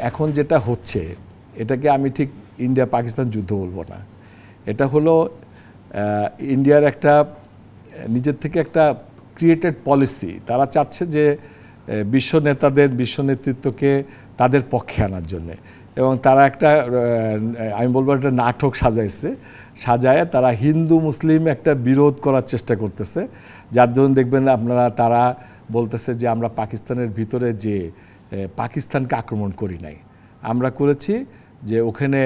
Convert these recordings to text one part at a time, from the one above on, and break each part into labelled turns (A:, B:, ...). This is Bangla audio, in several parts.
A: এখন যেটা হচ্ছে এটাকে আমি ঠিক ইন্ডিয়া পাকিস্তান যুদ্ধ বলবো না, এটা হলো ইন্ডিয়ার একটা নিজের থেকে একটা ক্রিয়েটেড পলিসি। তারা চাচ্ছে যে বিশ্ব নেতাদের, বিশ্ব নেতৃত্বকে তাদের পক্ষে আনার জন্যে, এবং তারা একটা আমি বলবো একটা নাটক সাজায় তারা হিন্দু মুসলিম একটা বিরোধ করার চেষ্টা করতেছে, যার জন্য দেখবেন আপনারা তারা বলতেছে যে আমরা পাকিস্তানের ভিতরে যে পাকিস্তানকে আক্রমণ করি নাই, আমরা করেছি যে ওখানে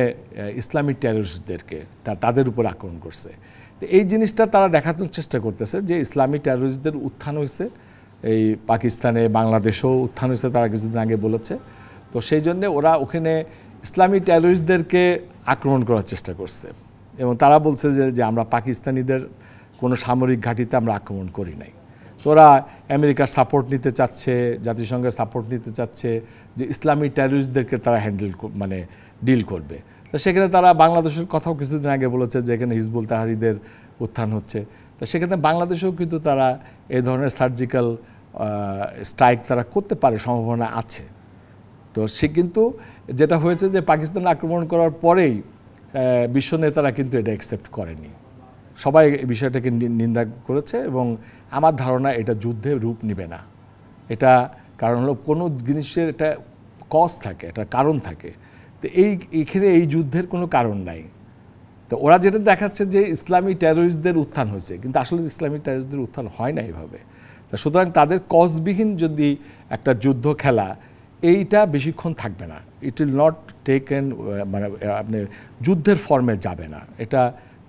A: ইসলামিক টেররিস্টদেরকে তাদের উপর আক্রমণ করছে। তো এই জিনিসটা তারা দেখানোর চেষ্টা করতেছে যে ইসলামিক টেররিস্টদের উত্থান হয়েছে এই পাকিস্তানে, বাংলাদেশেও উত্থান হয়েছে, তারা কিছুদিন আগে বলেছে। তো সেই জন্যে ওরা ওখানে ইসলামিক টেররিস্টদেরকে আক্রমণ করার চেষ্টা করছে, এবং তারা বলছে যে আমরা পাকিস্তানিদের কোনো সামরিক ঘাঁটিতে আমরা আক্রমণ করি নাই। তো ওরা আমেরিকার সাপোর্ট নিতে চাচ্ছে, জাতিসংঘের সাপোর্ট নিতে চাচ্ছে যে ইসলামিক টেররিস্টদেরকে তারা ডিল করবে। তো সেখানে তারা বাংলাদেশের কথাও কিছুদিন আগে বলেছে যে এখানে হিজবুল তাহরিদের উত্থান হচ্ছে। তো সেখানে বাংলাদেশেও কিন্তু তারা এই ধরনের সার্জিক্যাল স্ট্রাইক তারা করতে পারে, সম্ভাবনা আছে। তো সে কিন্তু যেটা হয়েছে যে পাকিস্তান আক্রমণ করার পরেই বিশ্ব নেতারা কিন্তু এটা অ্যাকসেপ্ট করেনি, সবাই এই বিষয়টাকে নিন্দা করেছে, এবং আমার ধারণা এটা যুদ্ধের রূপ নেবে না। এটা কারণ হলো কোনো জিনিসের একটা কজ থাকে, একটা কারণ থাকে। তো এইখানে এই যুদ্ধের কোনো কারণ নাই। তো ওরা যেটা দেখাচ্ছে যে ইসলামী টেররিস্টদের উত্থান হয়েছে, কিন্তু আসলে ইসলামী টেররিস্টদের উত্থান হয় না এইভাবে। তো সুতরাং তাদের কজবিহীন যদি একটা যুদ্ধ খেলা, এইটা বেশিক্ষণ থাকবে না। ইট উইল নট টেকেন, মানে আপনি যুদ্ধের ফর্মে যাবে না। এটা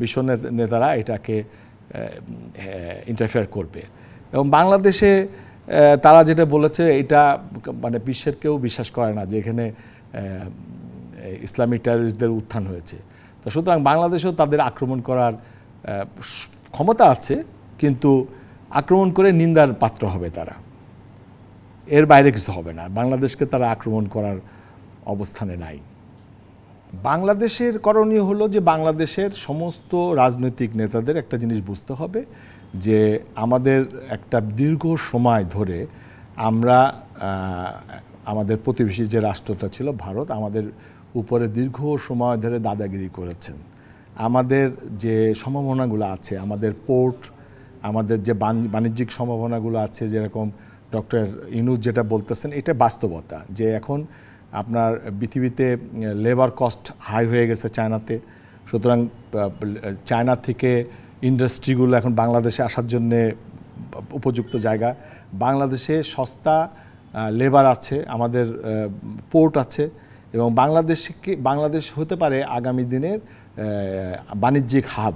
A: বিশ্ব নেতারা এটাকে ইন্টারফেয়ার করবে। এবং বাংলাদেশে তারা যেটা বলেছে এটা মানে বিশ্বের কেউ বিশ্বাস করে না যে এখানে ইসলামিক টেররিস্টদের উত্থান হয়েছে। তো সুতরাং বাংলাদেশেও তাদের আক্রমণ করার ক্ষমতা আছে, কিন্তু আক্রমণ করে নিন্দার পাত্র হবে তারা, এর বাইরে কিছু হবে না। বাংলাদেশকে তারা আক্রমণ করার অবস্থানে নাই। বাংলাদেশের করণীয় হলো যে বাংলাদেশের সমস্ত রাজনৈতিক নেতাদের একটা জিনিস বুঝতে হবে যে আমাদের একটা দীর্ঘ সময় ধরে আমরা আমাদের প্রতিবেশী যে রাষ্ট্রটা ছিল ভারত, আমাদের উপরে দীর্ঘ সময় ধরে দাদাগিরি করেছেন। আমাদের যে সম্ভাবনাগুলো আছে, আমাদের পোর্ট, আমাদের যে বাণিজ্যিক সম্ভাবনাগুলো আছে, যেরকম ডক্টর ইউনূস যেটা বলতেছেন, এটা বাস্তবতা যে এখন আপনার পৃথিবীতে লেবার কস্ট হাই হয়ে গেছে চায়নাতে। সুতরাং চায়না থেকে ইন্ডাস্ট্রিগুলো এখন বাংলাদেশে আসার জন্যে উপযুক্ত জায়গা। বাংলাদেশে সস্তা লেবার আছে, আমাদের পোর্ট আছে, এবং বাংলাদেশ হতে পারে আগামী দিনের বাণিজ্যিক হাব।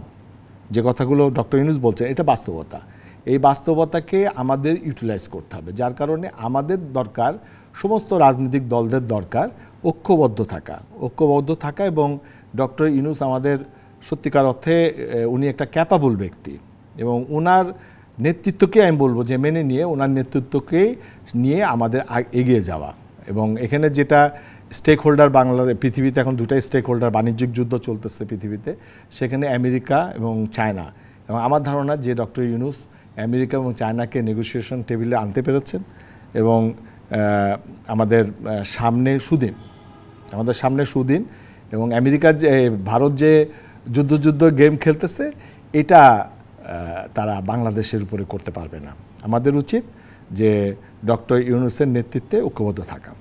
A: যে কথাগুলো ডক্টর ইউনূস বলছে এটা বাস্তবতা। এই বাস্তবতাকে আমাদের ইউটিলাইজ করতে হবে, যার কারণে আমাদের দরকার, সমস্ত রাজনৈতিক দলদের দরকার ঐক্যবদ্ধ থাকা। এবং ডক্টর ইউনূস আমাদের সত্যিকার অর্থে উনি একটা ক্যাপাবল ব্যক্তি, এবং ওনার নেতৃত্বকে আমি বলবো যে মেনে নিয়ে, ওনার নেতৃত্বকে নিয়ে আমাদের এগিয়ে যাওয়া। এবং এখানে যেটা স্টেক হোল্ডার পৃথিবীতে এখন দুটাই স্টেক হোল্ডার, বাণিজ্যিক যুদ্ধ চলতেছে পৃথিবীতে, সেখানে আমেরিকা এবং চায়না। এবং আমার ধারণা যে ডক্টর ইউনূস আমেরিকা এবং চায়নাকে নেগোসিয়েশন টেবিলে আনতে পেরেছেন, এবং আমাদের সামনে সুদিন, এবং আমেরিকার যে ভারত যে যুদ্ধ গেম খেলতেছে, এটা তারা বাংলাদেশের উপরে করতে পারবে না। আমাদের উচিত যে ডক্টর ইউনূসের নেতৃত্বে ঐক্যবদ্ধ থাকা।